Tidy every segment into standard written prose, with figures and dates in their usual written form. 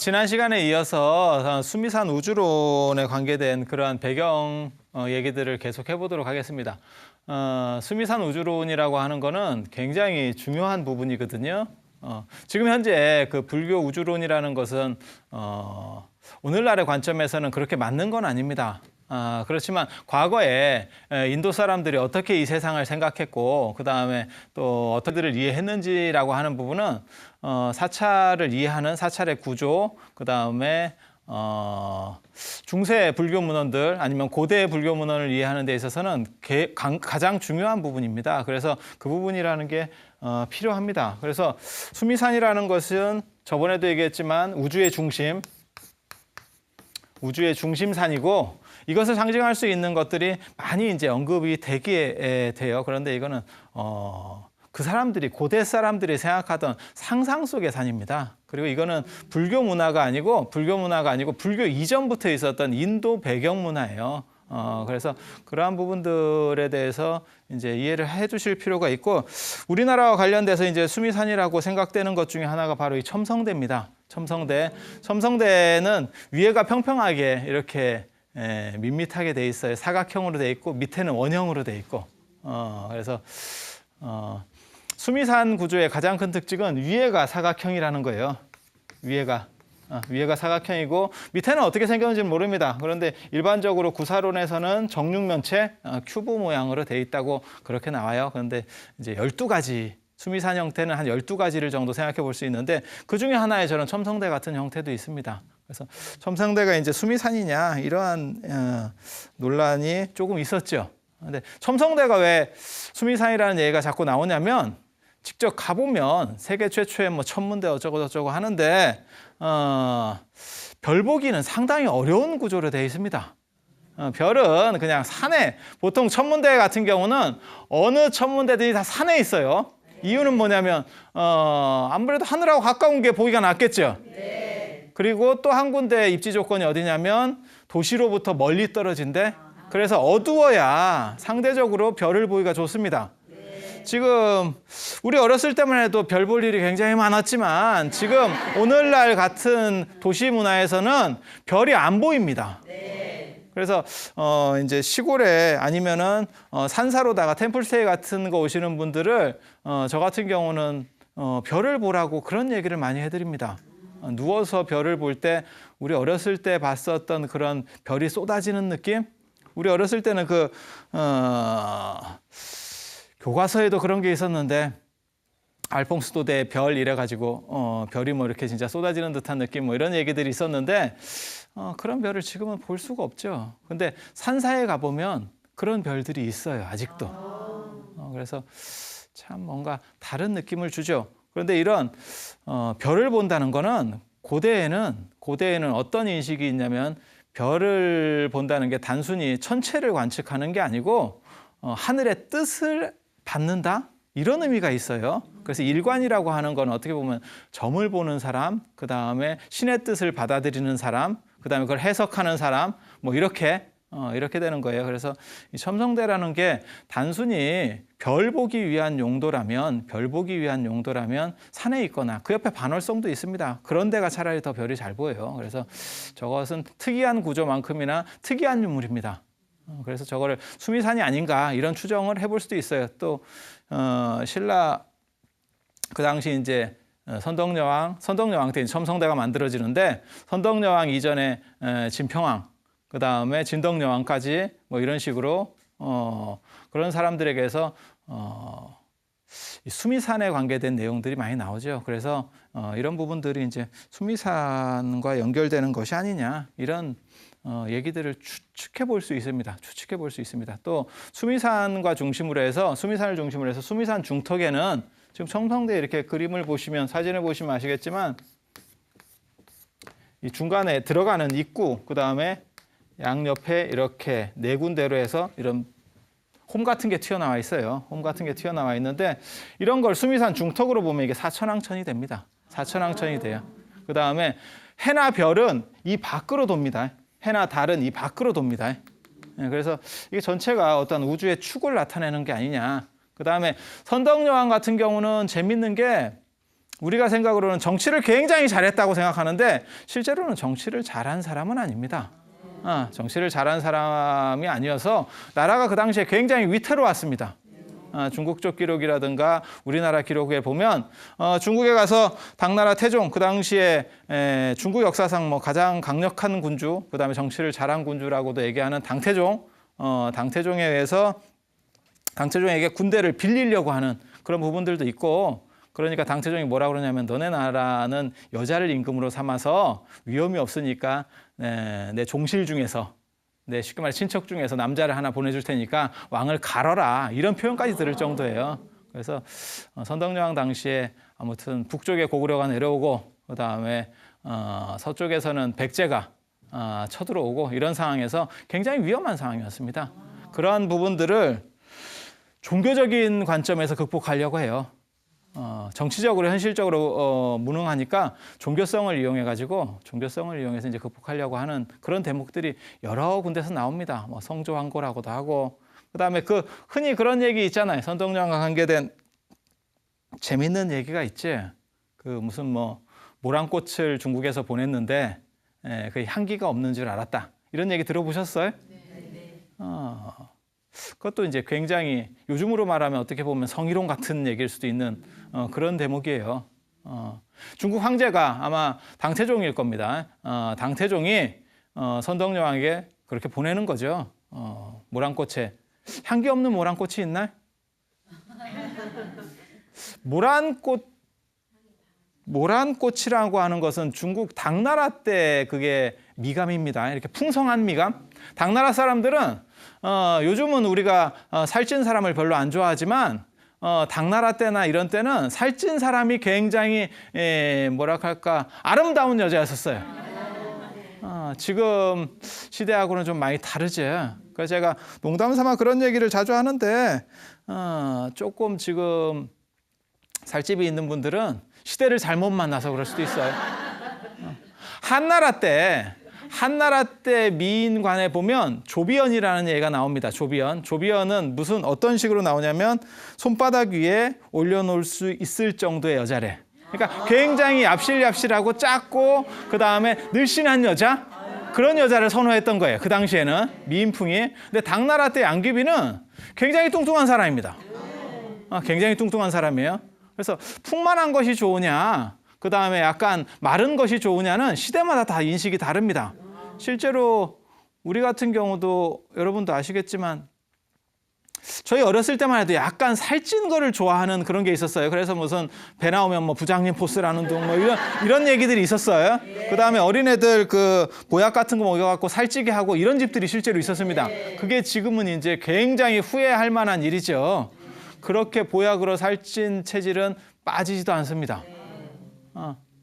지난 시간에 이어서 수미산 우주론에 관계된 그러한 배경 얘기들을 계속 해보도록 하겠습니다. 수미산 우주론이라고 하는 거는 굉장히 중요한 부분이거든요. 지금 현재 그 불교 우주론이라는 것은 오늘날의 관점에서는 그렇게 맞는 건 아닙니다. 그렇지만 과거에 인도 사람들이 어떻게 이 세상을 생각했고 그 다음에 또 어떻게들 이해했는지라고 하는 부분은 사찰을 이해하는 사찰의 구조, 그 다음에 중세 불교 문헌들 아니면 고대 불교 문헌을 이해하는 데 있어서는 가장 중요한 부분입니다. 그래서 그 부분이라는 게 필요합니다. 그래서 수미산이라는 것은 저번에도 얘기했지만 우주의 중심산이고 이것을 상징할 수 있는 것들이 많이 이제 언급이 되게 돼요. 그런데 이거는 그 사람들이 고대 사람들이 생각하던 상상 속의 산입니다. 그리고 이거는 불교 문화가 아니고 불교 이전부터 있었던 인도 배경 문화예요. 그래서 그러한 부분들에 대해서 이제 이해를 해 주실 필요가 있고, 우리나라와 관련돼서 이제 수미산이라고 생각되는 것 중에 하나가 바로 이 첨성대입니다. 첨성대는 위에가 평평하게 이렇게 밋밋하게 돼 있어요. 사각형으로 돼 있고 밑에는 원형으로 돼 있고. 그래서 수미산 구조의 가장 큰 특징은 위에가 사각형이라는 거예요. 위에가 사각형이고 밑에는 어떻게 생겼는지는 모릅니다. 그런데 일반적으로 구사론에서는 정육면체 큐브 모양으로 돼 있다고 그렇게 나와요. 그런데 이제 12가지 수미산 형태는 한 12가지를 정도 생각해 볼 수 있는데 그 중에 하나에 저는 첨성대 같은 형태도 있습니다. 그래서 첨성대가 이제 수미산이냐 이러한 논란이 조금 있었죠. 근데 첨성대가 왜 수미산이라는 얘기가 자꾸 나오냐면 직접 가보면 세계 최초의 뭐 천문대 어쩌고 저쩌고 하는데 별 보기는 상당히 어려운 구조로 되어 있습니다. 별은 그냥 산에, 보통 천문대 같은 경우는 어느 천문대들이 다 산에 있어요. 이유는 뭐냐면 아무래도 하늘하고 가까운 게 보기가 낫겠죠. 그리고 또 한 군데 입지 조건이 어디냐면 도시로부터 멀리 떨어진데, 그래서 어두워야 상대적으로 별을 보기가 좋습니다. 지금 우리 어렸을 때만 해도 별 볼 일이 굉장히 많았지만 지금 오늘날 같은 도시 문화에서는 별이 안 보입니다. 그래서 이제 시골에 아니면은 산사로다가 템플스테이 같은 거 오시는 분들을 저 같은 경우는 별을 보라고 그런 얘기를 많이 해드립니다. 누워서 별을 볼 때 우리 어렸을 때 봤었던 그런 별이 쏟아지는 느낌? 우리 어렸을 때는 교과서에도 그런 게 있었는데 알퐁스도대 별 이래가지고 별이 뭐 이렇게 진짜 쏟아지는 듯한 느낌 뭐 이런 얘기들이 있었는데 그런 별을 지금은 볼 수가 없죠. 근데 산사에 가보면 그런 별들이 있어요. 아직도. 그래서 참 뭔가 다른 느낌을 주죠. 그런데 이런 별을 본다는 거는 고대에는 어떤 인식이 있냐면 별을 본다는 게 단순히 천체를 관측하는 게 아니고 하늘의 뜻을 받는다? 이런 의미가 있어요. 그래서 일관이라고 하는 건 어떻게 보면 점을 보는 사람, 그 다음에 신의 뜻을 받아들이는 사람, 그 다음에 그걸 해석하는 사람, 뭐 이렇게 되는 거예요. 그래서 이 첨성대라는 게 단순히 별 보기 위한 용도라면 산에 있거나 그 옆에 반월성도 있습니다. 그런 데가 차라리 더 별이 잘 보여요. 그래서 저것은 특이한 구조만큼이나 특이한 유물입니다. 그래서 저거를 수미산이 아닌가 이런 추정을 해볼 수도 있어요. 또 신라 그 당시 이제 선덕여왕 때 첨성대가 만들어지는데 선덕여왕 이전에 진평왕, 그 다음에 진덕여왕까지 뭐 이런 식으로 그런 사람들에게서 수미산에 관계된 내용들이 많이 나오죠. 그래서 이런 부분들이 이제 수미산과 연결되는 것이 아니냐 이런 얘기들을 추측해 볼 수 있습니다. 또 수미산을 중심으로 해서 수미산 중턱에는 지금 첨성대 이렇게 그림을 보시면 사진을 보시면 아시겠지만 이 중간에 들어가는 입구, 그 다음에 양옆에 이렇게 네 군데로 해서 이런 홈 같은 게 튀어나와 있어요. 있는데 이런 걸 수미산 중턱으로 보면 이게 사천왕천이 됩니다. 사천왕천이 돼요. 그 다음에 해나 별은 이 밖으로 돕니다. 해나 달은 이 밖으로 돕니다. 그래서 이게 전체가 어떤 우주의 축을 나타내는 게 아니냐. 그 다음에 선덕여왕 같은 경우는 재밌는 게 우리가 생각으로는 정치를 굉장히 잘했다고 생각하는데 실제로는 정치를 잘한 사람은 아닙니다. 정치를 잘한 사람이 아니어서 나라가 그 당시에 굉장히 위태로웠습니다. 중국적 기록이라든가 우리나라 기록에 보면 중국에 가서 당나라 태종 그 당시에 중국 역사상 뭐 가장 강력한 군주, 그다음에 정치를 잘한 군주라고도 얘기하는 당태종에 의해서 당태종에게 군대를 빌리려고 하는 그런 부분들도 있고, 그러니까 당태종이 뭐라 그러냐면 너네 나라는 여자를 임금으로 삼아서 위험이 없으니까 내 종실 중에서 쉽게 말해 친척 중에서 남자를 하나 보내줄 테니까 왕을 갈아라, 이런 표현까지 들을 정도예요. 그래서 선덕여왕 당시에 아무튼 북쪽에 고구려가 내려오고 그다음에 서쪽에서는 백제가 쳐들어오고 이런 상황에서 굉장히 위험한 상황이었습니다. 그러한 부분들을 종교적인 관점에서 극복하려고 해요. 정치적으로 현실적으로 무능하니까 종교성을 이용해서 이제 극복하려고 하는 그런 대목들이 여러 군데서 나옵니다. 뭐 성조황고라고도 하고, 그다음에 흔히 그런 얘기 있잖아요. 선덕여왕과 관계된 재밌는 얘기가 있지. 무슨 모란꽃을 중국에서 보냈는데 그 향기가 없는 줄 알았다, 이런 얘기 들어보셨어요? 네. 그것도 이제 굉장히 요즘으로 말하면 어떻게 보면 성희롱 같은 얘기일 수도 있는 그런 대목이에요. 중국 황제가 아마 당태종일 겁니다. 당태종이 선덕여왕에게 그렇게 보내는 거죠. 모란꽃에 향기 없는 모란꽃이 있나요? 모란꽃이라고 하는 것은 중국 당나라 때 그게 미감입니다. 이렇게 풍성한 미감. 당나라 사람들은 요즘은 우리가 살찐 사람을 별로 안 좋아하지만 당나라 때나 이런 때는 살찐 사람이 굉장히 아름다운 여자였었어요. 지금 시대하고는 좀 많이 다르죠. 그래서 제가 농담 삼아 그런 얘기를 자주 하는데 조금 지금 살집이 있는 분들은 시대를 잘못 만나서 그럴 수도 있어요. 한나라 때 미인관에 보면 조비연이라는 얘기가 나옵니다. 조비연은 어떤 식으로 나오냐면 손바닥 위에 올려놓을 수 있을 정도의 여자래. 그러니까 굉장히 얍실얍실하고 작고 그다음에 늘씬한 여자, 그런 여자를 선호했던 거예요. 그 당시에는 미인풍이. 근데 당나라 때 양귀비는 굉장히 뚱뚱한 사람입니다. 굉장히 뚱뚱한 사람이에요. 그래서 풍만한 것이 좋으냐, 그 다음에 약간 마른 것이 좋으냐는 시대마다 다 인식이 다릅니다. 실제로 우리 같은 경우도 여러분도 아시겠지만 저희 어렸을 때만 해도 약간 살찐 거를 좋아하는 그런 게 있었어요. 그래서 무슨 배 나오면 부장님 포스라는 둥 이런 얘기들이 있었어요. 그 다음에 어린애들 보약 같은 거 먹여갖고 살찌게 하고 이런 집들이 실제로 있었습니다. 그게 지금은 이제 굉장히 후회할 만한 일이죠. 그렇게 보약으로 살찐 체질은 빠지지도 않습니다.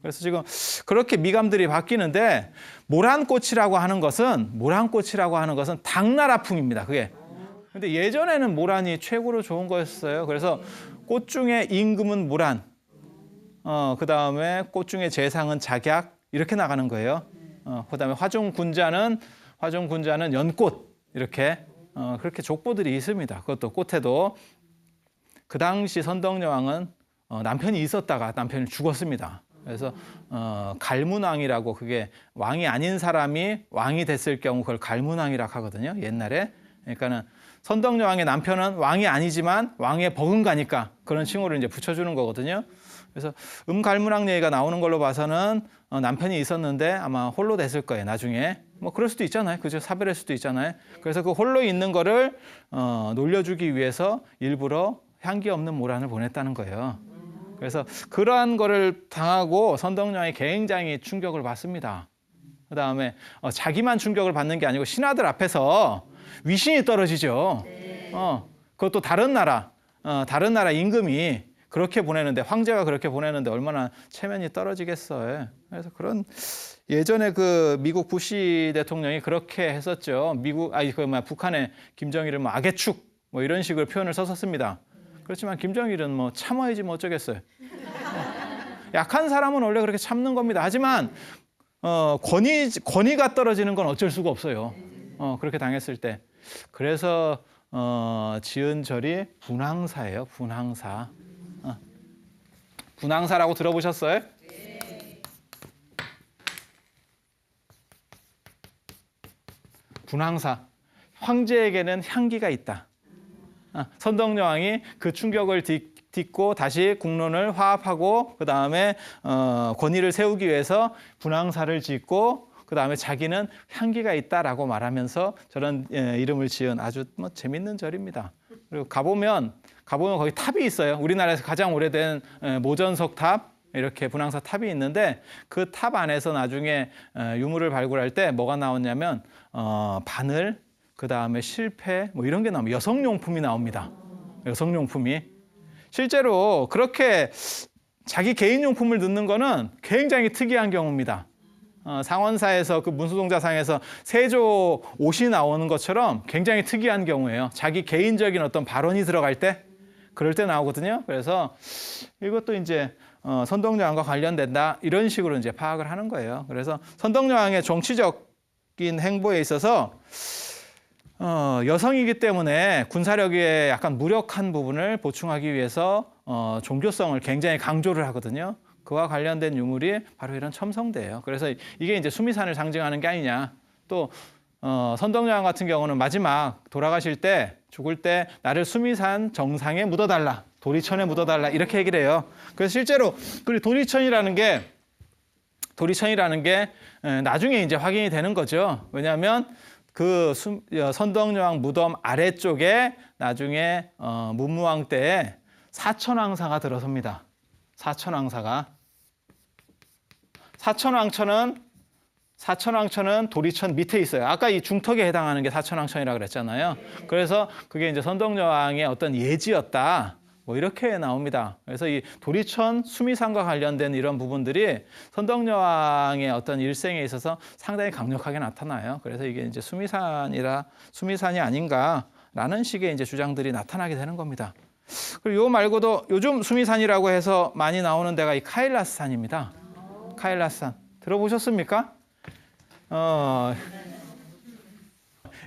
그래서 지금 그렇게 미감들이 바뀌는데 모란꽃이라고 하는 것은 당나라풍입니다. 그게. 근데 예전에는 모란이 최고로 좋은 거였어요. 그래서 꽃 중에 임금은 모란, 그 다음에 꽃 중에 재상은 작약, 이렇게 나가는 거예요. 그 다음에 화종군자는 연꽃, 이렇게 그렇게 족보들이 있습니다. 그것도 꽃에도. 그 당시 선덕여왕은 남편이 있었다가 남편이 죽었습니다. 그래서 갈문왕이라고, 그게 왕이 아닌 사람이 왕이 됐을 경우 그걸 갈문왕이라고 하거든요. 옛날에. 그러니까는 선덕여왕의 남편은 왕이 아니지만 왕의 버금가니까 그런 칭호를 이제 붙여주는 거거든요. 그래서 갈문왕 얘기가 나오는 걸로 봐서는 남편이 있었는데 아마 홀로 됐을 거예요. 나중에 그럴 수도 있잖아요. 그죠? 사별할 수도 있잖아요. 그래서 그 홀로 있는 거를 놀려주기 위해서 일부러 향기 없는 모란을 보냈다는 거예요. 그래서 그러한 거를 당하고 선덕여왕이 굉장히 충격을 받습니다. 그 다음에 자기만 충격을 받는 게 아니고 신하들 앞에서 위신이 떨어지죠. 그것도 다른 나라 임금이 그렇게 보내는데, 황제가 그렇게 보내는데 얼마나 체면이 떨어지겠어요. 그래서 그런 예전에 미국 부시 대통령이 그렇게 했었죠. 북한의 김정일을 악의 축 이런 식으로 표현을 썼었습니다. 그렇지만 김정일은 참아야지 어쩌겠어요. 약한 사람은 원래 그렇게 참는 겁니다. 하지만 권위가 떨어지는 건 어쩔 수가 없어요. 그렇게 당했을 때. 그래서 지은 절이 분황사예요. 분황사. 분향사라고 들어보셨어요? 분향사. 황제에게는 향기가 있다. 선덕여왕이 그 충격을 딛고 다시 국론을 화합하고 그 다음에 권위를 세우기 위해서 분향사를 짓고 그 다음에 자기는 향기가 있다라고 말하면서 저런 이름을 지은 아주 뭐 재밌는 절입니다. 그리고 가보면 거기 탑이 있어요. 우리나라에서 가장 오래된 모전석 탑. 이렇게 분향사 탑이 있는데 그 탑 안에서 나중에 유물을 발굴할 때 뭐가 나왔냐면 바늘, 그 다음에 실패 뭐 이런 게 나옵니다. 여성용품이 나옵니다. 여성용품이. 실제로 그렇게 자기 개인용품을 넣는 거는 굉장히 특이한 경우입니다. 상원사에서 그 문수동자상에서 세조 옷이 나오는 것처럼 굉장히 특이한 경우예요. 자기 개인적인 어떤 발언이 들어갈 때 그럴 때 나오거든요. 그래서 이것도 이제 선덕여왕과 관련된다 이런 식으로 이제 파악을 하는 거예요. 그래서 선덕여왕의 정치적인 행보에 있어서 여성이기 때문에 군사력의 약간 무력한 부분을 보충하기 위해서 종교성을 굉장히 강조를 하거든요. 그와 관련된 유물이 바로 이런 첨성대예요. 그래서 이게 이제 수미산을 상징하는 게 아니냐. 또 선덕여왕 같은 경우는 마지막 돌아가실 때 죽을 때 나를 수미산 정상에 묻어달라. 도리천에 묻어달라. 이렇게 얘기를 해요. 그래서 실제로 그 도리천이라는 게 나중에 이제 확인이 되는 거죠. 왜냐하면 그 선덕여왕 무덤 아래쪽에 나중에 문무왕 때에 사천왕사가 들어섭니다. 사천왕천은 도리천 밑에 있어요. 아까 이 중턱에 해당하는 게 사천왕천이라고 그랬잖아요. 그래서 그게 이제 선덕여왕의 어떤 예지였다. 뭐 이렇게 나옵니다. 그래서 이 도리천 수미산과 관련된 이런 부분들이 선덕여왕의 어떤 일생에 있어서 상당히 강력하게 나타나요. 그래서 이게 이제 수미산이 아닌가라는 식의 이제 주장들이 나타나게 되는 겁니다. 그리고 요 말고도 요즘 수미산이라고 해서 많이 나오는 데가 이 카일라스산입니다. 카일라스산 들어보셨습니까?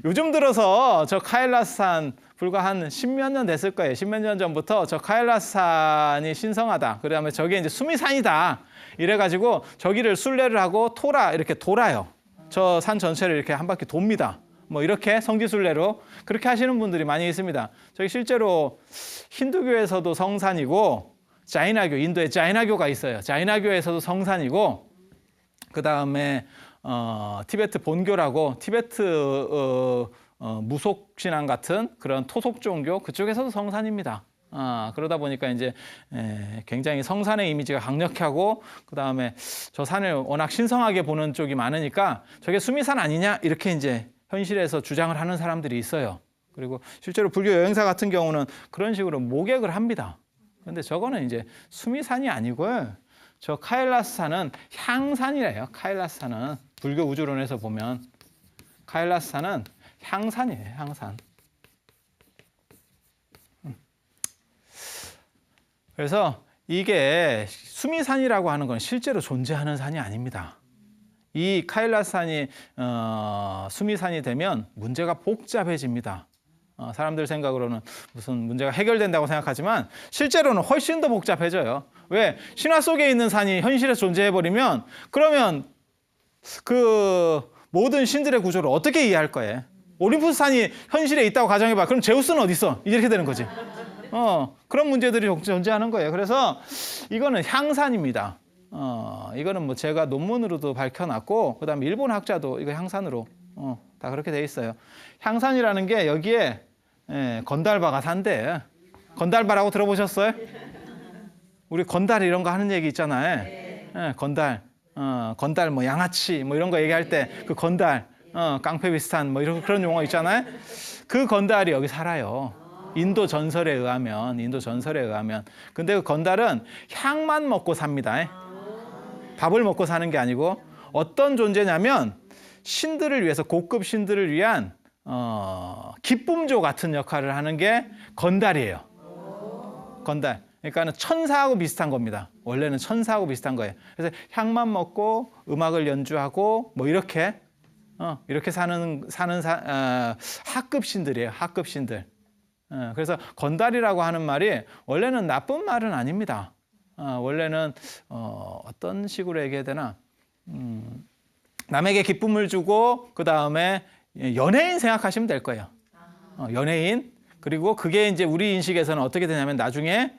요즘 들어서 저 카일라스산 불과 한 10몇 년 됐을 거예요. 10몇 년 전부터 저 카일라스산이 신성하다. 그다음에 저게 이제 수미산이다. 이래가지고 저기를 순례를 하고 이렇게 돌아요. 저 산 전체를 이렇게 한 바퀴 돕니다. 뭐 이렇게 성지순례로 그렇게 하시는 분들이 많이 있습니다. 저기 실제로 힌두교에서도 성산이고 인도에 자이나교가 있어요. 자이나교에서도 성산이고 그 다음에 티베트 본교라고 티베트 무속신앙 같은 그런 토속 종교 그쪽에서도 성산입니다. 그러다 보니까 이제 굉장히 성산의 이미지가 강력하고 그 다음에 저 산을 워낙 신성하게 보는 쪽이 많으니까 저게 수미산 아니냐 이렇게 이제 현실에서 주장을 하는 사람들이 있어요. 그리고 실제로 불교 여행사 같은 경우는 그런 식으로 모객을 합니다. 그런데 저거는 이제 수미산이 아니고요. 저 카일라스산은 향산이래요. 카일라스산은 불교 우주론에서 보면 카일라스산은 향산이에요. 향산. 그래서 이게 수미산이라고 하는 건 실제로 존재하는 산이 아닙니다. 이 카일라스산이 수미산이 되면 문제가 복잡해집니다. 사람들 생각으로는 무슨 문제가 해결된다고 생각하지만 실제로는 훨씬 더 복잡해져요. 왜? 신화 속에 있는 산이 현실에서 존재해버리면 그러면 그 모든 신들의 구조를 어떻게 이해할 거예요? 올림푸스 산이 현실에 있다고 가정해봐. 그럼 제우스는 어디 있어? 이렇게 되는 거지. 그런 문제들이 존재하는 거예요. 그래서 이거는 향산입니다. 이거는 뭐 제가 논문으로도 밝혀놨고 그다음에 일본 학자도 이거 향산으로 다 그렇게 돼 있어요. 향산이라는 게 여기에 건달바가 산대. 건달바라고 들어보셨어요? 우리 건달 이런 거 하는 얘기 있잖아요. 건달 뭐 양아치 뭐 이런 거 얘기할 때 그 건달 깡패 비슷한 뭐 이런 그런 용어 있잖아요. 그 건달이 여기 살아요. 인도 전설에 의하면. 근데 그 건달은 향만 먹고 삽니다. 밥을 먹고 사는 게 아니고 어떤 존재냐면 신들을 위해서 고급 신들을 위한 기쁨조 같은 역할을 하는 게 건달이에요. 건달. 그러니까는 천사하고 비슷한 겁니다. 원래는 천사하고 비슷한 거예요. 그래서 향만 먹고 음악을 연주하고 뭐 이렇게 사는 하급 신들이에요. 하급 신들. 그래서 건달이라고 하는 말이 원래는 나쁜 말은 아닙니다. 원래는 어떤 식으로 얘기해야 되나? 남에게 기쁨을 주고 그 다음에 연예인 생각하시면 될 거예요. 연예인. 그리고 그게 이제 우리 인식에서는 어떻게 되냐면 나중에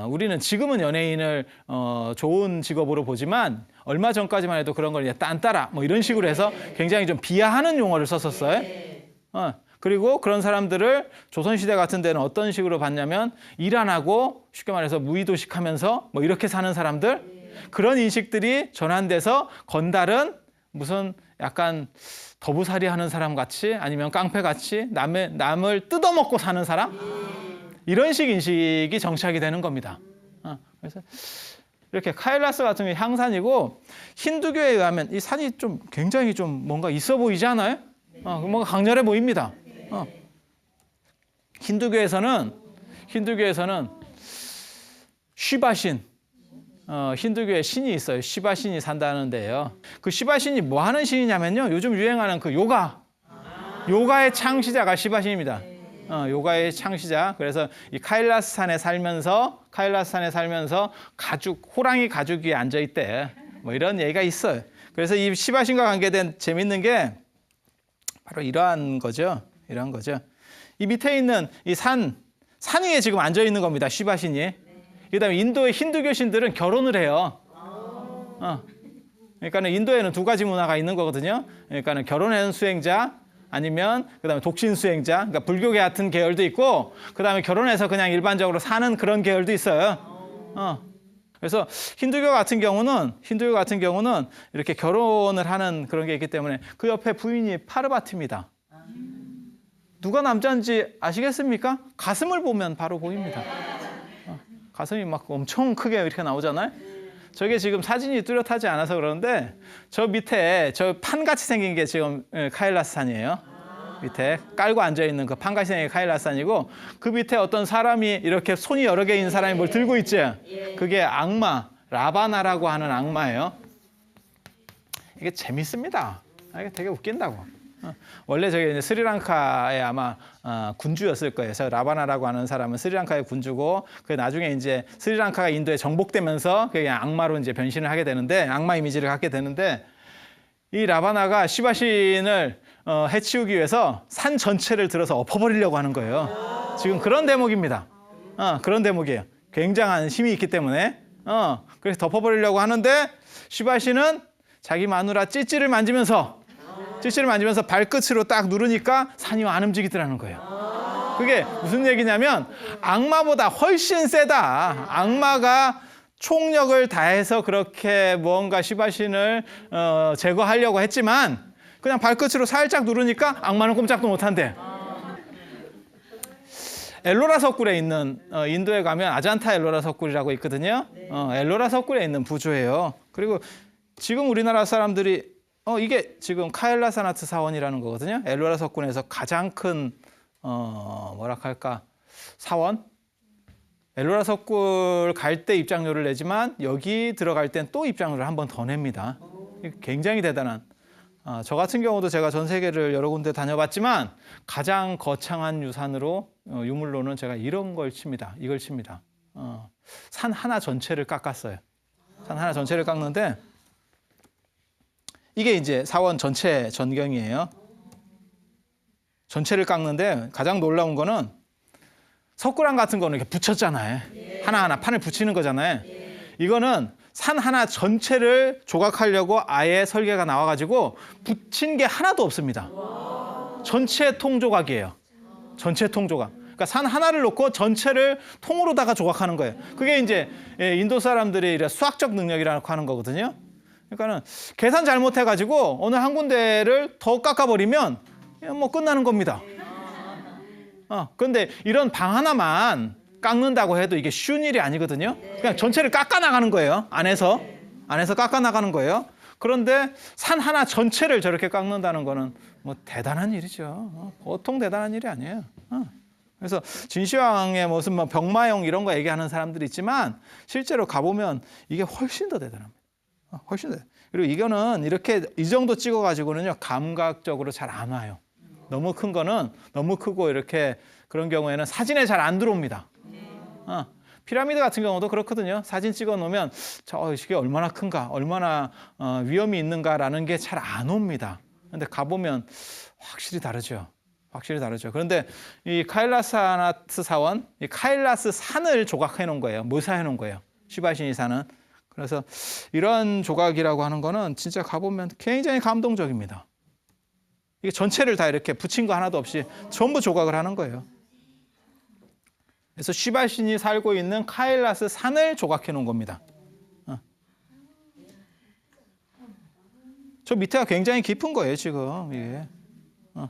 우리는 지금은 연예인을 좋은 직업으로 보지만 얼마 전까지만 해도 그런 걸 이제 딴따라 뭐 이런 식으로 해서 굉장히 좀 비하하는 용어를 썼었어요. 그리고 그런 사람들을 조선시대 같은 데는 어떤 식으로 봤냐면 일 안 하고 쉽게 말해서 무의도식하면서 뭐 이렇게 사는 사람들 그런 인식들이 전환돼서 건달은 무슨 약간 더부살이 하는 사람 같이 아니면 깡패 같이 남을 뜯어먹고 사는 사람 이런 식 인식이 정착이 되는 겁니다. 그래서 이렇게 카일라스 같은 게 향산이고 힌두교에 의하면 이 산이 좀 굉장히 좀 뭔가 있어 보이지 않아요? 뭔가 강렬해 보입니다. 힌두교에서는 쉬바신 힌두교에 신이 있어요. 시바신이 산다는 데요. 그 시바신이 뭐 하는 신이냐면요. 요즘 유행하는 그 요가의 창시자가 시바신입니다. 요가의 창시자. 그래서 이 카일라스 산에 살면서 호랑이 가죽 위에 앉아 있대. 뭐 이런 얘기가 있어요. 그래서 이 시바신과 관계된 재밌는 게 바로 이러한 거죠. 이 밑에 있는 이 산 위에 지금 앉아 있는 겁니다. 시바신이. 그다음에 인도의 힌두교 신들은 결혼을 해요. 그러니까는 인도에는 두 가지 문화가 있는 거거든요. 그러니까는 결혼한 수행자 아니면 그다음에 독신 수행자. 그러니까 불교 같은 계열도 있고 그다음에 결혼해서 그냥 일반적으로 사는 그런 계열도 있어요. 그래서 힌두교 같은 경우는 이렇게 결혼을 하는 그런 게 있기 때문에 그 옆에 부인이 파르바티입니다. 누가 남자인지 아시겠습니까? 가슴을 보면 바로 보입니다. 가슴이 막 엄청 크게 이렇게 나오잖아요. 저게 지금 사진이 뚜렷하지 않아서 그러는데 저 밑에 저 판같이 생긴 게 지금 카일라스 산이에요. 밑에 깔고 앉아있는 그 판같이 생긴 게 카일라스 산이고 그 밑에 어떤 사람이 이렇게 손이 여러 개 있는 사람이 뭘 들고 있지. 그게 악마, 라바나라고 하는 악마예요. 이게 재밌습니다. 이게 되게 웃긴다고. 원래 저기 이제 스리랑카의 아마 군주였을 거예요. 그래서 라바나라고 하는 사람은 스리랑카의 군주고 그 나중에 이제 스리랑카가 인도에 정복되면서 그냥 악마로 이제 변신을 하게 되는데 악마 이미지를 갖게 되는데 이 라바나가 시바신을 해치우기 위해서 산 전체를 들어서 엎어버리려고 하는 거예요. 지금 그런 대목입니다. 그런 대목이에요. 굉장한 힘이 있기 때문에 그래서 덮어버리려고 하는데 시바신은 자기 마누라 찌찌를 만지면서 발끝으로 딱 누르니까 산이 안 움직이더라는 거예요. 그게 무슨 얘기냐면 악마보다 훨씬 세다. 악마가 총력을 다해서 그렇게 무언가 시바신을 제거하려고 했지만 그냥 발끝으로 살짝 누르니까 악마는 꼼짝도 못한대. 엘로라 석굴에 있는 인도에 가면 아잔타 엘로라 석굴이라고 있거든요. 엘로라 석굴에 있는 부조예요. 그리고 지금 우리나라 사람들이 이게 지금 카일라사나트 사원이라는 거거든요. 엘로라 석굴에서 가장 큰 사원. 엘로라 석굴 갈 때 입장료를 내지만 여기 들어갈 땐 또 입장료를 한 번 더 냅니다. 굉장히 대단한. 저 같은 경우도 제가 전 세계를 여러 군데 다녀봤지만 가장 거창한 유물로는 제가 이걸 칩니다. 산 하나 전체를 깎았어요. 산 하나 전체를 깎는데 이게 이제 사원 전체 전경이에요. 전체를 깎는데 가장 놀라운 거는 석굴암 같은 거는 이렇게 붙였잖아요. 하나하나 판을 붙이는 거잖아요. 이거는 산 하나 전체를 조각하려고 아예 설계가 나와가지고 붙인 게 하나도 없습니다. 전체 통조각이에요. 전체 통조각. 그러니까 산 하나를 놓고 전체를 통으로다가 조각하는 거예요. 그게 이제 인도 사람들의 수학적 능력이라고 하는 거거든요. 그러니까는 계산 잘못해가지고 어느 한 군데를 더 깎아버리면 뭐 끝나는 겁니다. 그런데 이런 방 하나만 깎는다고 해도 이게 쉬운 일이 아니거든요. 그냥 전체를 깎아 나가는 거예요. 안에서 깎아 나가는 거예요. 그런데 산 하나 전체를 저렇게 깎는다는 거는 뭐 대단한 일이죠. 보통 대단한 일이 아니에요. 그래서 진시황의 무슨 뭐 병마용 이런 거 얘기하는 사람들이 있지만 실제로 가보면 이게 훨씬 더 대단합니다. 훨씬 더. 그리고 이거는 이렇게 이 정도 찍어가지고는요 감각적으로 잘 안 와요. 너무 큰 거는 너무 크고 이렇게 그런 경우에는 사진에 잘 안 들어옵니다. 피라미드 같은 경우도 그렇거든요. 사진 찍어 놓으면 이게 얼마나 큰가, 얼마나 위험이 있는가라는 게 잘 안 옵니다. 근데 가보면 확실히 다르죠. 확실히 다르죠. 그런데 이 카일라스아나트 사원, 이 카일라스 산을 조각해 놓은 거예요. 묘사해 놓은 거예요. 시바신이 사는. 그래서 이런 조각이라고 하는 거는 진짜 가보면 굉장히 감동적입니다. 이게 전체를 다 이렇게 붙인 거 하나도 없이 전부 조각을 하는 거예요. 그래서 시바신이 살고 있는 카일라스 산을 조각해 놓은 겁니다. 저 밑에가 굉장히 깊은 거예요, 지금. 이게.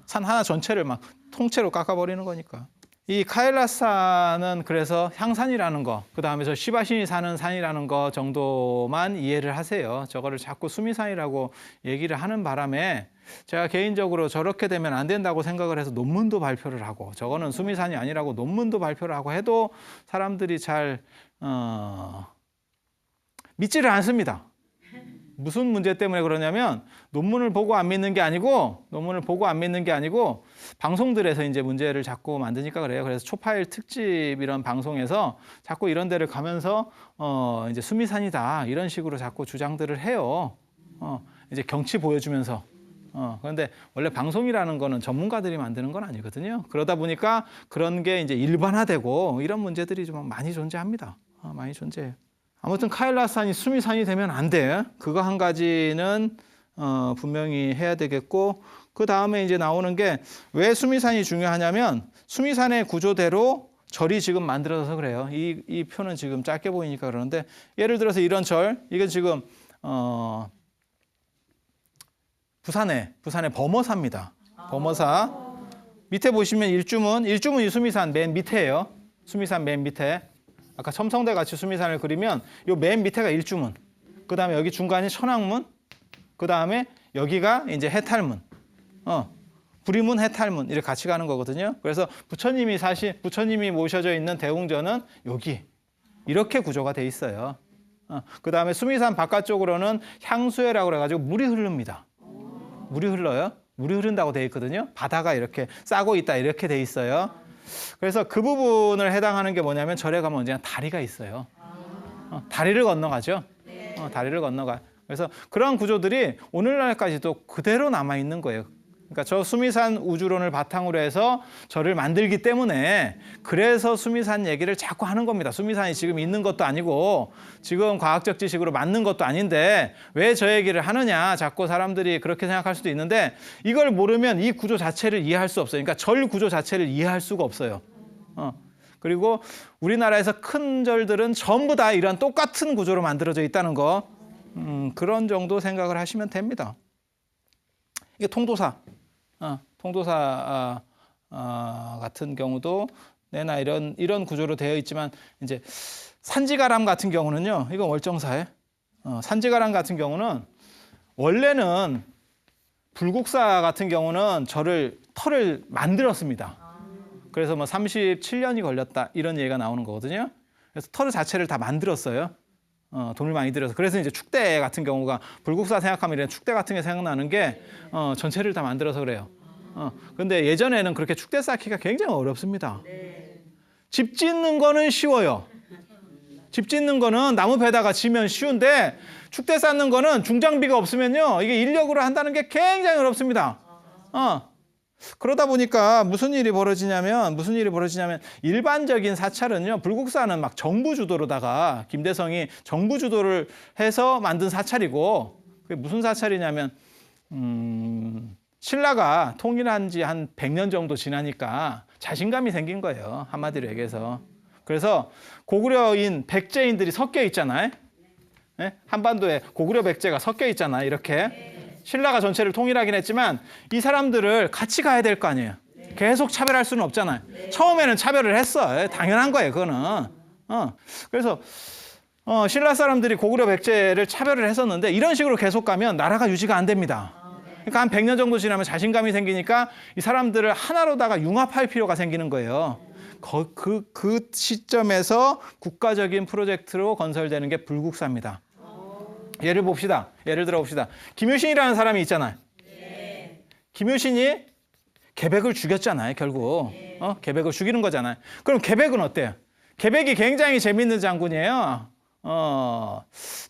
산 하나 전체를 막 통째로 깎아버리는 거니까. 이 카일라스산은 그래서 향산이라는 거, 그 다음에 저 시바신이 사는 산이라는 거 정도만 이해를 하세요. 저거를 자꾸 수미산이라고 얘기를 하는 바람에 제가 개인적으로 저렇게 되면 안 된다고 생각을 해서 논문도 발표를 하고, 저거는 수미산이 아니라고 논문도 발표를 하고 해도 사람들이 잘 믿지를 않습니다. 무슨 문제 때문에 그러냐면 논문을 보고 안 믿는 게 아니고 방송들에서 이제 문제를 자꾸 만드니까 그래요. 그래서 초파일 특집 이런 방송에서 자꾸 이런 데를 가면서 이제 수미산이다 이런 식으로 자꾸 주장들을 해요. 이제 경치 보여주면서. 그런데 원래 방송이라는 거는 전문가들이 만드는 건 아니거든요. 그러다 보니까 그런 게 이제 일반화되고 이런 문제들이 좀 많이 존재합니다. 많이 존재해요. 아무튼 카일라스산이 수미산이 되면 안 돼. 그거 한 가지는 분명히 해야 되겠고, 그 다음에 이제 나오는 게 왜 수미산이 중요하냐면 수미산의 구조대로 절이 지금 만들어져서 그래요. 이 표는 지금 짧게 보이니까 그러는데, 예를 들어서 이런 절, 이게 지금 부산의 범어사입니다. 범어사. 밑에 보시면 일주문 이 수미산 맨 밑에예요. 수미산 맨 밑에. 아까 첨성대 같이 수미산을 그리면 요 맨 밑에가 일주문, 그 다음에 여기 중간이 천왕문, 그 다음에 여기가 이제 해탈문, 부리문, 해탈문 이렇게 같이 가는 거거든요. 그래서 부처님이 모셔져 있는 대웅전은 여기 이렇게 구조가 돼 있어요. 그 다음에 수미산 바깥쪽으로는 향수회라고 그래가지고 물이 흐릅니다. 물이 흘러요. 물이 흐른다고 돼 있거든요. 바다가 이렇게 싸고 있다 이렇게 돼 있어요. 그래서 그 부분을 해당하는 게 뭐냐면 절에 가면 언제나 다리가 있어요. 다리를 건너가죠. 다리를 건너가. 그래서 그런 구조들이 오늘날까지도 그대로 남아 있는 거예요. 그러니까 저 수미산 우주론을 바탕으로 해서 절을 만들기 때문에 그래서 수미산 얘기를 자꾸 하는 겁니다. 수미산이 지금 있는 것도 아니고 지금 과학적 지식으로 맞는 것도 아닌데 왜 저 얘기를 하느냐, 자꾸 사람들이 그렇게 생각할 수도 있는데 이걸 모르면 이 구조 자체를 이해할 수 없어요. 그러니까 절 구조 자체를 이해할 수가 없어요. 그리고 우리나라에서 큰 절들은 전부 다 이런 똑같은 구조로 만들어져 있다는 거, 그런 정도 생각을 하시면 됩니다. 이게 통도사. 통도사 같은 경우도 내나 이런 구조로 되어 있지만, 이제 산지가람 같은 경우는요, 이건 월정사에 산지가람 같은 경우는 원래는 불국사 같은 경우는 터를 만들었습니다. 그래서 뭐 37년이 걸렸다 이런 얘기가 나오는 거거든요. 그래서 터 자체를 다 만들었어요. 돈을 많이 들여서. 그래서 이제 축대 같은 경우가, 불국사 생각하면 이런 축대 같은 게 생각나는 게 전체를 다 만들어서 그래요. 근데 예전에는 그렇게 축대 쌓기가 굉장히 어렵습니다. 집 짓는 거는 쉬워요. 집 짓는 거는 나무 베다가 지면 쉬운데 축대 쌓는 거는 중장비가 없으면요, 이게 인력으로 한다는 게 굉장히 어렵습니다. 그러다 보니까 무슨 일이 벌어지냐면 일반적인 사찰은요, 불국사는 막 정부 주도로다가 김대성이 정부 주도를 해서 만든 사찰이고, 그게 무슨 사찰이냐면 신라가 통일한 지 한 100년 정도 지나니까 자신감이 생긴 거예요, 한마디로 얘기해서. 그래서 고구려인 백제인들이 섞여 있잖아요. 네? 한반도에 고구려 백제가 섞여 있잖아요, 이렇게. 신라가 전체를 통일하긴 했지만 이 사람들을 같이 가야 될 거 아니에요. 계속 차별할 수는 없잖아요. 처음에는 차별을 했어. 당연한 거예요, 그거는. 그래서 신라 사람들이 고구려 백제를 차별을 했었는데 이런 식으로 계속 가면 나라가 유지가 안 됩니다. 그러니까 한 100년 정도 지나면 자신감이 생기니까 이 사람들을 하나로다가 융합할 필요가 생기는 거예요. 그 시점에서 국가적인 프로젝트로 건설되는 게 불국사입니다. 예를 들어 봅시다. 김효신이라는 사람이 있잖아요. 김효신이 계백을 죽였잖아요, 결국. 계백을 죽이는 거잖아요. 그럼 계백은 어때요? 계백이 굉장히 재밌는 장군이에요.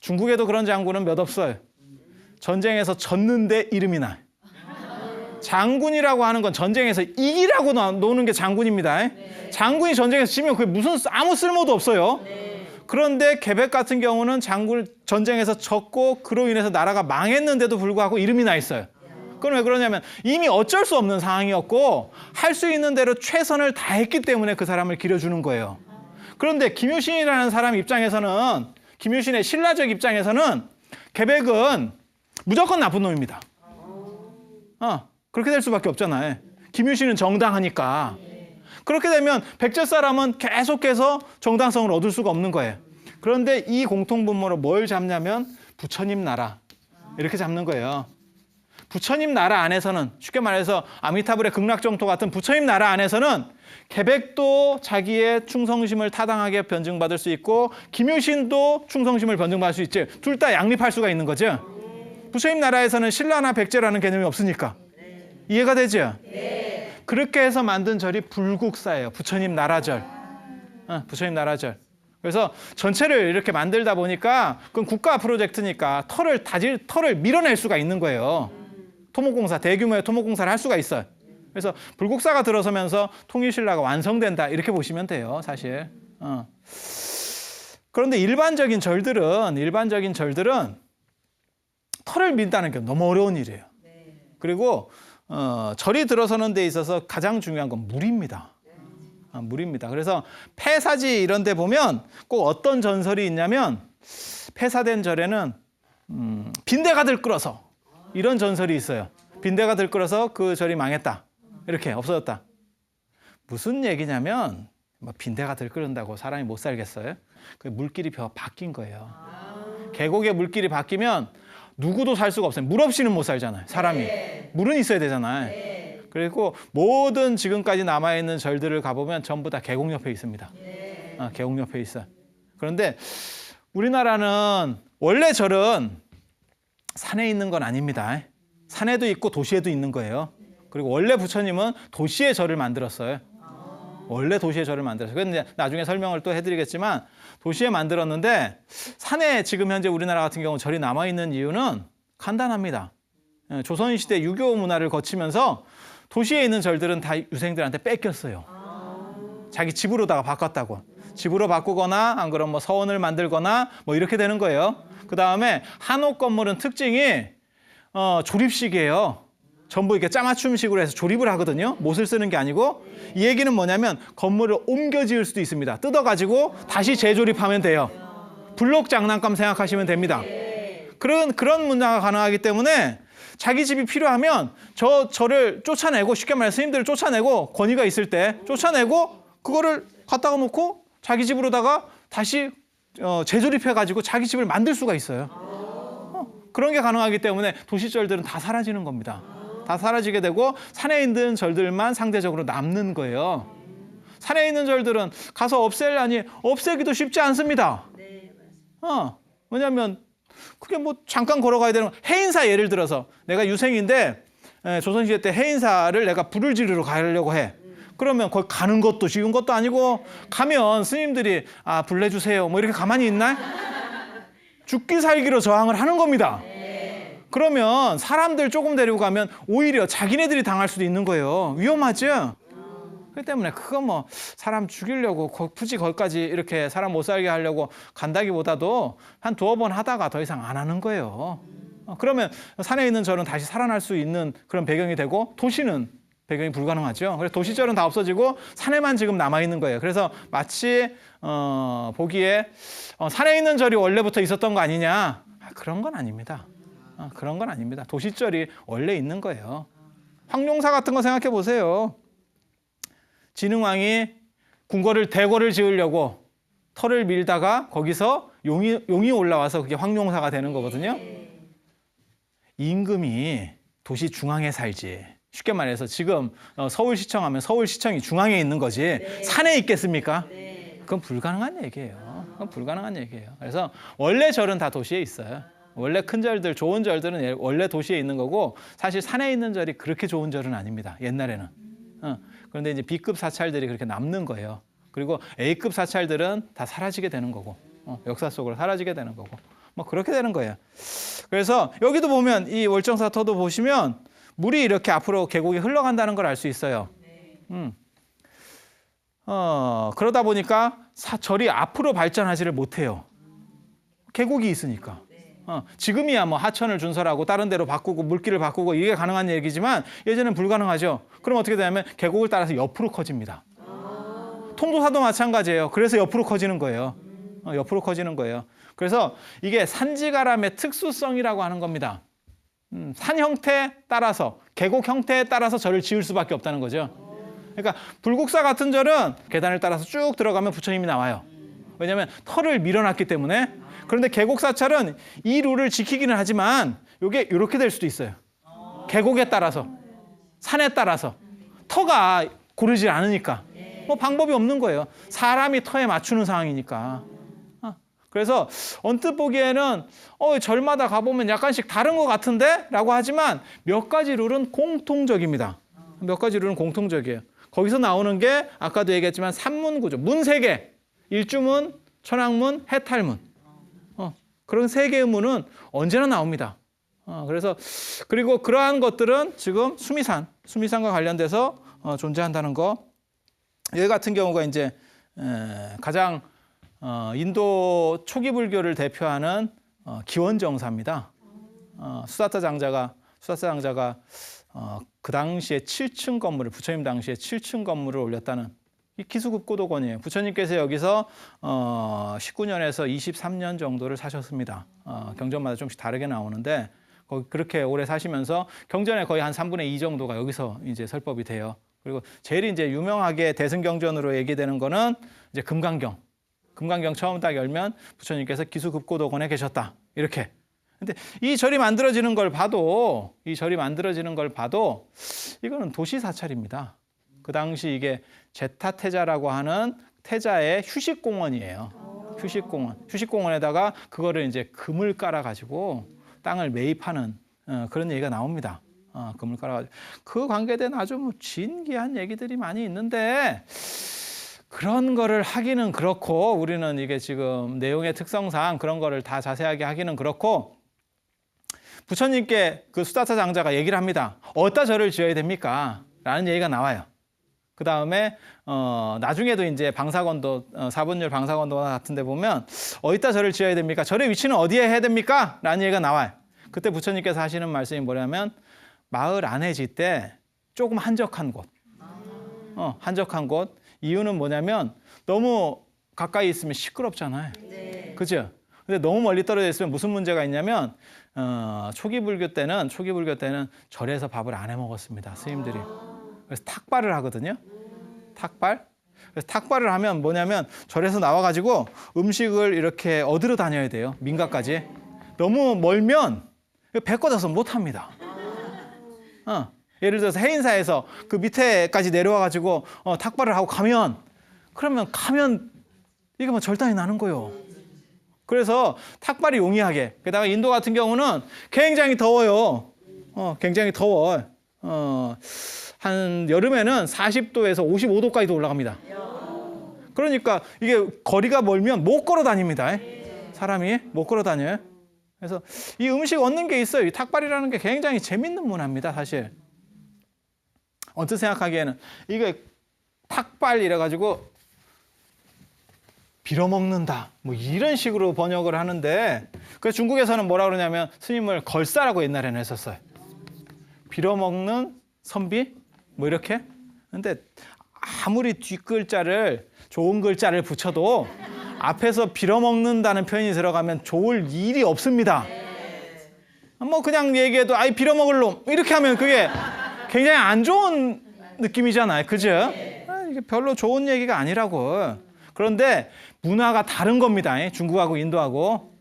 중국에도 그런 장군은 몇 없어요. 전쟁에서 졌는데 이름이 나요. 장군이라고 하는 건 전쟁에서 이기라고 노는 게 장군입니다. 장군이 전쟁에서 지면 그게 아무 쓸모도 없어요. 그런데 계백 같은 경우는 전쟁에서 졌고 그로 인해서 나라가 망했는데도 불구하고 이름이 나 있어요. 그건 왜 그러냐면 이미 어쩔 수 없는 상황이었고 할 수 있는 대로 최선을 다했기 때문에 그 사람을 기려주는 거예요. 그런데 김유신이라는 사람 입장에서는, 김유신의 신라적 입장에서는 계백은 무조건 나쁜 놈입니다. 그렇게 될 수밖에 없잖아요. 김유신은 정당하니까. 그렇게 되면 백제 사람은 계속해서 정당성을 얻을 수가 없는 거예요. 그런데 이 공통분모로 뭘 잡냐면 부처님 나라, 이렇게 잡는 거예요. 부처님 나라 안에서는, 쉽게 말해서 아미타불의 극락정토 같은 부처님 나라 안에서는 계백도 자기의 충성심을 타당하게 변증받을 수 있고 김유신도 충성심을 변증받을 수 있지. 둘 다 양립할 수가 있는 거죠. 부처님 나라에서는 신라나 백제라는 개념이 없으니까. 이해가 되죠? 그렇게 해서 만든 절이 불국사예요. 부처님 나라절. 부처님 나라절. 그래서 전체를 이렇게 만들다 보니까 그건 국가 프로젝트니까 털을 밀어낼 수가 있는 거예요. 토목공사, 대규모의 토목공사를 할 수가 있어요. 그래서 불국사가 들어서면서 통일신라가 완성된다, 이렇게 보시면 돼요, 사실. 그런데 일반적인 절들은 털을 민다는 게 너무 어려운 일이에요. 그리고 절이 들어서는 데 있어서 가장 중요한 건 물입니다. 물입니다. 그래서 폐사지 이런 데 보면 꼭 어떤 전설이 있냐면 폐사된 절에는 빈대가 들끓어서, 이런 전설이 있어요. 빈대가 들끓어서 그 절이 망했다, 이렇게 없어졌다. 무슨 얘기냐면 빈대가 들끓는다고 사람이 못 살겠어요? 그 물길이 바뀐 거예요. 계곡의 물길이 바뀌면 누구도 살 수가 없어요. 물 없이는 못 살잖아요, 사람이. 물은 있어야 되잖아요. 그리고 모든 지금까지 남아있는 절들을 가보면 전부 다 계곡 옆에 있습니다. 계곡 옆에 있어요. 그런데 우리나라는 원래 절은 산에 있는 건 아닙니다. 산에도 있고 도시에도 있는 거예요. 그리고 원래 부처님은 도시의 절을 만들었어요. 원래 도시의 절을 만들었어요. 그런데 나중에 설명을 또 해드리겠지만 도시에 만들었는데 산에 지금 현재 우리나라 같은 경우 절이 남아있는 이유는 간단합니다. 조선시대 유교 문화를 거치면서 도시에 있는 절들은 다 유생들한테 뺏겼어요. 자기 집으로다가 바꿨다고. 집으로 바꾸거나 안 그러면 서원을 만들거나 이렇게 되는 거예요. 그 다음에 한옥 건물은 특징이 조립식이에요. 전부 이렇게 짜맞춤식으로 해서 조립을 하거든요. 못을 쓰는 게 아니고. 이 얘기는 뭐냐면 건물을 옮겨 지을 수도 있습니다. 뜯어가지고 다시 재조립하면 돼요. 블록 장난감 생각하시면 됩니다. 그런 문화가 가능하기 때문에 자기 집이 필요하면 저를 쫓아내고, 쉽게 말해서 스님들을 쫓아내고, 권위가 있을 때 쫓아내고 그거를 갖다가 놓고 자기 집으로다가 다시 재조립해가지고 자기 집을 만들 수가 있어요. 그런 게 가능하기 때문에 도시절들은 다 사라지는 겁니다. 다 사라지게 되고 산에 있는 절들만 상대적으로 남는 거예요. 산에 있는 절들은 가서 없애기도 쉽지 않습니다. 왜냐하면 그게 잠깐 걸어가야 되는, 해인사 예를 들어서 내가 유생인데 조선시대 때 해인사를 내가 불을 지르러 가려고 해. 그러면 거기 가는 것도 쉬운 것도 아니고, 가면 스님들이 불 내주세요 이렇게 가만히 있나? 죽기 살기로 저항을 하는 겁니다. 그러면 사람들 조금 데리고 가면 오히려 자기네들이 당할 수도 있는 거예요. 위험하죠? 그렇기 때문에 그거 사람 죽이려고 굳이 거기까지 이렇게 사람 못 살게 하려고 간다기보다도 한 두어 번 하다가 더 이상 안 하는 거예요. 그러면 산에 있는 절은 다시 살아날 수 있는 그런 배경이 되고, 도시는 배경이 불가능하죠. 그래서 도시절은 다 없어지고 산에만 지금 남아있는 거예요. 그래서 마치 보기에 산에 있는 절이 원래부터 있었던 거 아니냐, 그런 건 아닙니다. 그런 건 아닙니다. 도시절이 원래 있는 거예요. 황룡사 같은 거 생각해 보세요. 진흥왕이 대궐을 지으려고 털을 밀다가 거기서 용이 올라와서 그게 황룡사가 되는 거거든요. 임금이 도시 중앙에 살지. 쉽게 말해서 지금 서울시청 하면 서울시청이 중앙에 있는 거지 산에 있겠습니까? 그건 불가능한 얘기예요. 그건 불가능한 얘기예요. 그래서 원래 절은 다 도시에 있어요. 원래 큰 절들, 좋은 절들은 원래 도시에 있는 거고, 사실 산에 있는 절이 그렇게 좋은 절은 아닙니다. 옛날에는. 그런데 이제 B급 사찰들이 그렇게 남는 거예요. 그리고 A급 사찰들은 다 사라지게 되는 거고, 역사 속으로 사라지게 되는 거고, 뭐 그렇게 되는 거예요. 그래서 여기도 보면 이 월정사터도 보시면 물이 이렇게 앞으로 계곡이 흘러간다는 걸 알 수 있어요. 그러다 보니까 절이 앞으로 발전하지를 못해요. 계곡이 있으니까. 지금이야 뭐 하천을 준설하고 다른 데로 바꾸고 물길을 바꾸고 이게 가능한 얘기지만 예전엔 불가능하죠. 그럼 어떻게 되냐면 계곡을 따라서 옆으로 커집니다. 통도사도 마찬가지예요. 그래서 옆으로 커지는 거예요. 옆으로 커지는 거예요. 그래서 이게 산지가람의 특수성이라고 하는 겁니다. 산 형태에 따라서, 계곡 형태에 따라서 절을 지을 수밖에 없다는 거죠. 그러니까 불국사 같은 절은 계단을 따라서 쭉 들어가면 부처님이 나와요. 왜냐하면 터를 밀어놨기 때문에. 그런데 계곡사찰은 이 룰을 지키기는 하지만 이게 이렇게 될 수도 있어요. 계곡에 따라서, 산에 따라서. 터가 고르지 않으니까. 뭐 방법이 없는 거예요. 사람이 터에 맞추는 상황이니까. 그래서 언뜻 보기에는 절마다 가보면 약간씩 다른 것 같은데? 라고 하지만 몇 가지 룰은 공통적입니다. 몇 가지 룰은 공통적이에요. 거기서 나오는 게 아까도 얘기했지만 산문구조, 문 3개. 일주문, 천왕문, 해탈문. 그런 3개의 문은 언제나 나옵니다. 그래서 그리고 그러한 것들은 지금 수미산과 관련돼서 존재한다는 거. 여기 같은 경우가 이제 가장 인도 초기 불교를 대표하는 기원정사입니다. 수다타 장자가 그 당시에 7층 건물을, 부처님 당시에 7층 건물을 올렸다는 이 기수급고도권이에요. 부처님께서 여기서 19년에서 23년 정도를 사셨습니다. 경전마다 좀씩 다르게 나오는데 그렇게 오래 사시면서 경전의 거의 한 3분의 2 정도가 여기서 이제 설법이 돼요. 그리고 제일 이제 유명하게 대승경전으로 얘기되는 거는 이제 금강경 처음 딱 열면 부처님께서 기수급고도권에 계셨다. 이렇게. 근데 이 절이 만들어지는 걸 봐도 이거는 도시 사찰입니다. 그 당시 이게 제타태자라고 하는 태자의 휴식공원이에요. 휴식공원에다가 그거를 이제 금을 깔아가지고 땅을 매입하는 그런 얘기가 나옵니다. 금을 깔아가지고 그 관계된 아주 뭐 진기한 얘기들이 많이 있는데 그런 거를 하기는 그렇고 우리는 이게 지금 내용의 특성상 그런 거를 다 자세하게 하기는 그렇고 부처님께 그 수다타 장자가 얘기를 합니다. 어디다 절을 지어야 됩니까? 라는 얘기가 나와요. 그 다음에 나중에도 이제 방사건도 사분율 방사건도 같은 데 보면 어디다 절을 지어야 됩니까? 절의 위치는 어디에 해야 됩니까? 라는 얘기가 나와요. 그때 부처님께서 하시는 말씀이 뭐냐면 마을 안에 짓되 조금 한적한 곳. 한적한 곳. 이유는 뭐냐면 너무 가까이 있으면 시끄럽잖아요. 네. 그죠? 근데 너무 멀리 떨어져 있으면 무슨 문제가 있냐면 초기 불교 때는 절에서 밥을 안 해 먹었습니다. 스님들이. 그래서 탁발을 하거든요. 탁발. 그래서 탁발을 하면 뭐냐면 절에서 나와가지고 음식을 이렇게 얻으러 다녀야 돼요. 민가까지. 너무 멀면 배 꺼져서 못 합니다. 예를 들어서 해인사에서 그 밑에까지 내려와가지고 탁발을 하고 가면 이게 뭐 절단이 나는 거예요. 그래서 탁발이 용이하게. 게다가 인도 같은 경우는 굉장히 더워요. 굉장히 더워. 한 여름에는 40도에서 55도까지도 올라갑니다. 그러니까 이게 거리가 멀면 못 걸어 다닙니다. 사람이 못 걸어 다녀요. 그래서 이 음식 얻는 게 있어요. 이 탁발이라는 게 굉장히 재밌는 문화입니다, 사실. 언뜻 생각하기에는 이게 탁발 이래가지고 빌어먹는다 뭐 이런 식으로 번역을 하는데 그래서 중국에서는 뭐라 그러냐면 스님을 걸사라고 옛날에는 했었어요. 빌어먹는 선비 뭐 이렇게. 근데 아무리 뒷글자를 좋은 글자를 붙여도 앞에서 빌어먹는다는 표현이 들어가면 좋을 일이 없습니다. 뭐 그냥 얘기해도 아이 빌어먹을 놈 이렇게 하면 그게 굉장히 안 좋은 느낌이잖아요. 그죠? 이게 별로 좋은 얘기가 아니라고. 그런데 문화가 다른 겁니다. 중국하고 인도하고.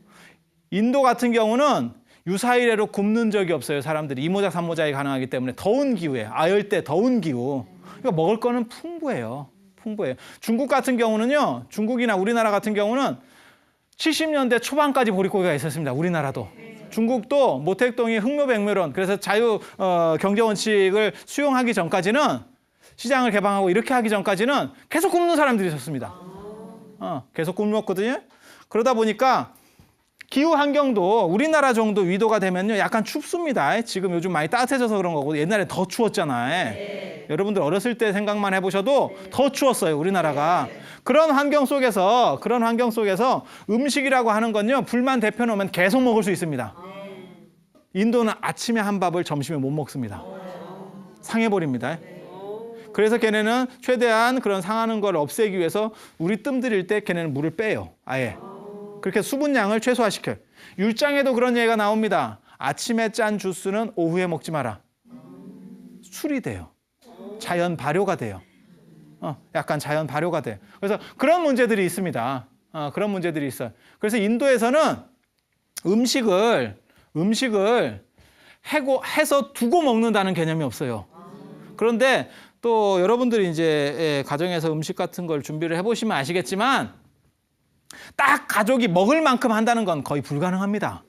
인도 같은 경우는 유사일해로 굶는 적이 없어요. 사람들이 이모작 삼모작이 가능하기 때문에 더운 기후에 아열대 더운 기후. 그러니까 먹을 거는 풍부해요. 중국 같은 경우는요. 중국이나 우리나라 같은 경우는 70년대 초반까지 보릿고개가 있었습니다. 우리나라도. 중국도 모택동이 흑묘백묘론 그래서 자유 경제 원칙을 수용하기 전까지는 시장을 개방하고 이렇게 하기 전까지는 계속 굶는 사람들이 있었습니다. 계속 굶었거든요. 그러다 보니까 기후 환경도 우리나라 정도 위도가 되면요 약간 춥습니다. 지금 요즘 많이 따뜻해져서 그런 거고 옛날에 더 추웠잖아요. 여러분들 어렸을 때 생각만 해보셔도 더 추웠어요 우리나라가. 그런 환경 속에서 음식이라고 하는 건요 불만 데펴놓으면 계속 먹을 수 있습니다. 인도는 아침에 한 밥을 점심에 못 먹습니다. 상해버립니다. 그래서 걔네는 최대한 그런 상하는 걸 없애기 위해서 우리 뜸 들일 때 걔네는 물을 빼요. 아예. 그렇게 수분량을 최소화시켜요. 율장에도 그런 얘기가 나옵니다. 아침에 짠 주스는 오후에 먹지 마라. 술이 돼요. 자연 발효가 돼요. 약간 자연 발효가 돼요. 그래서 그런 문제들이 있습니다. 그런 문제들이 있어요. 그래서 인도에서는 음식을 해서 두고 먹는다는 개념이 없어요. 그런데 또 여러분들이 이제 가정에서 음식 같은 걸 준비를 해보시면 아시겠지만 딱 가족이 먹을 만큼 한다는 건 거의 불가능합니다.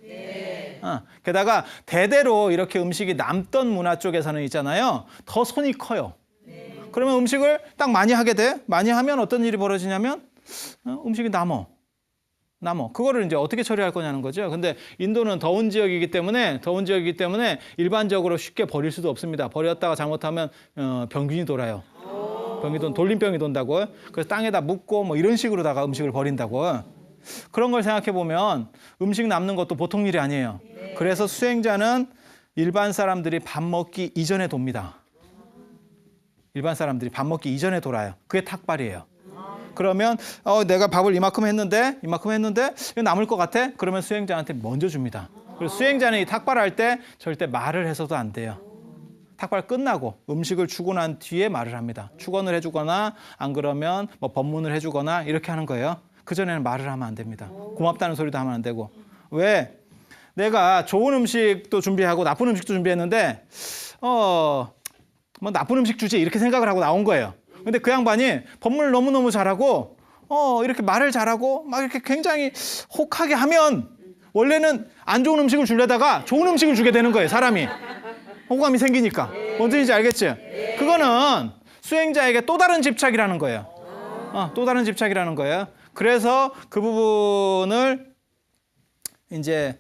게다가 대대로 이렇게 음식이 남던 문화 쪽에서는 있잖아요. 더 손이 커요. 그러면 음식을 딱 많이 하게 돼. 많이 하면 어떤 일이 벌어지냐면 음식이 남어. 그거를 이제 어떻게 처리할 거냐는 거죠. 근데 인도는 더운 지역이기 때문에 일반적으로 쉽게 버릴 수도 없습니다. 버렸다가 잘못하면 병균이 돌아요. 돌림병이 돈다고요. 그래서 땅에다 묻고 뭐 이런 식으로다가 음식을 버린다고. 그런 걸 생각해 보면 음식 남는 것도 보통 일이 아니에요. 그래서 수행자는 일반 사람들이 밥 먹기 이전에 돕니다. 일반 사람들이 밥 먹기 이전에 돌아요. 그게 탁발이에요. 그러면 내가 밥을 이만큼 했는데 이거 남을 것 같아? 그러면 수행자한테 먼저 줍니다. 그리고 수행자는 이 탁발할 때 절대 말을 해서도 안 돼요. 탁발 끝나고 음식을 주고 난 뒤에 말을 합니다. 축원을 해주거나 안 그러면 뭐 법문을 해주거나 이렇게 하는 거예요. 그전에는 말을 하면 안 됩니다. 고맙다는 소리도 하면 안 되고. 왜? 내가 좋은 음식도 준비하고 나쁜 음식도 준비했는데 뭐 나쁜 음식 주지 이렇게 생각을 하고 나온 거예요. 근데 그 양반이 법문을 너무너무 잘하고 이렇게 말을 잘하고 막 이렇게 굉장히 혹하게 하면 원래는 안 좋은 음식을 주려다가 좋은 음식을 주게 되는 거예요. 사람이. 호감이 생기니까. 뭔 뜻인지 알겠지? 그거는 수행자에게 또 다른 집착이라는 거예요. 또 다른 집착이라는 거예요. 그래서 그 부분을 이제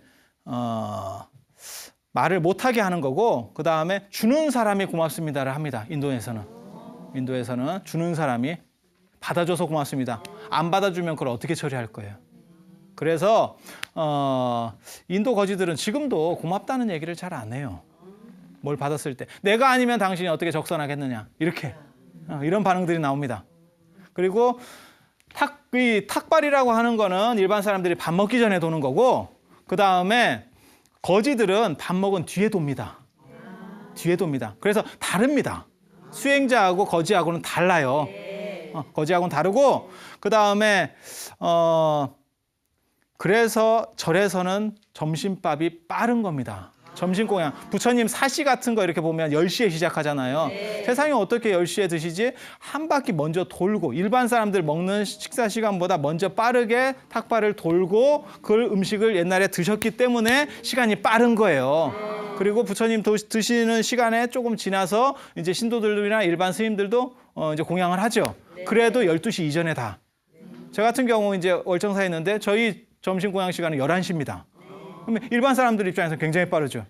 말을 못하게 하는 거고 그 다음에 주는 사람이 고맙습니다를 합니다. 인도에서는 주는 사람이 받아줘서 고맙습니다. 안 받아주면 그걸 어떻게 처리할 거예요. 그래서 인도 거지들은 지금도 고맙다는 얘기를 잘 안 해요. 뭘 받았을 때 내가 아니면 당신이 어떻게 적선하겠느냐 이렇게 이런 반응들이 나옵니다. 그리고 탁발이라고 하는 거는 일반 사람들이 밥 먹기 전에 도는 거고 그 다음에 거지들은 밥 먹은 뒤에 돕니다. 그래서 다릅니다. 수행자하고 거지하고는 달라요. 거지하고는 다르고 그 다음에 그래서 절에서는 점심밥이 빠른 겁니다. 점심공양. 부처님 사시 같은 거 이렇게 보면 10시에 시작하잖아요. 세상에 어떻게 10시에 드시지? 한 바퀴 먼저 돌고 일반 사람들 먹는 식사 시간보다 먼저 빠르게 탁발을 돌고 그 음식을 옛날에 드셨기 때문에 시간이 빠른 거예요. 그리고 부처님 드시는 시간에 조금 지나서 이제 신도들이나 일반 스님들도 이제 공양을 하죠. 그래도 12시 이전에 다. 저 같은 경우 이제 월정사에 있는데 저희 점심 공양 시간은 11시입니다. 그러면 일반 사람들 입장에서 굉장히 빠르죠.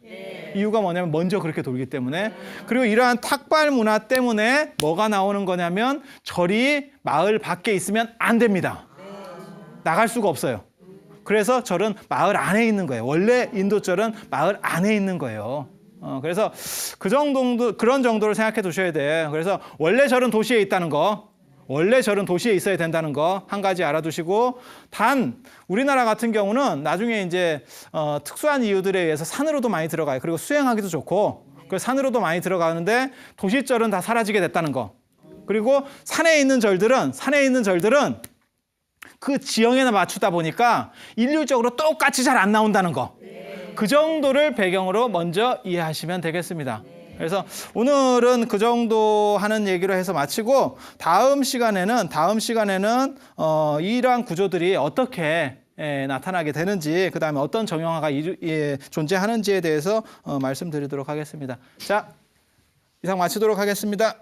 이유가 뭐냐면 먼저 그렇게 돌기 때문에. 그리고 이러한 탁발 문화 때문에 뭐가 나오는 거냐면 절이 마을 밖에 있으면 안 됩니다. 나갈 수가 없어요. 그래서 절은 마을 안에 있는 거예요. 원래 인도절은 마을 안에 있는 거예요. 그래서 그런 정도를 생각해 두셔야 돼요. 그래서 원래 절은 도시에 있다는 거, 원래 절은 도시에 있어야 된다는 거 한 가지 알아두시고, 단 우리나라 같은 경우는 나중에 이제 특수한 이유들에 의해서 산으로도 많이 들어가요. 그리고 수행하기도 좋고, 그래서 산으로도 많이 들어가는데 도시절은 다 사라지게 됐다는 거. 그리고 산에 있는 절들은 그 지형에 맞추다 보니까 인류적으로 똑같이 잘 안 나온다는 거. 그 정도를 배경으로 먼저 이해하시면 되겠습니다. 그래서 오늘은 그 정도 하는 얘기로 해서 마치고, 다음 시간에는 이러한 구조들이 어떻게 나타나게 되는지, 그 다음에 어떤 정형화가 존재하는지에 대해서 말씀드리도록 하겠습니다. 자, 이상 마치도록 하겠습니다.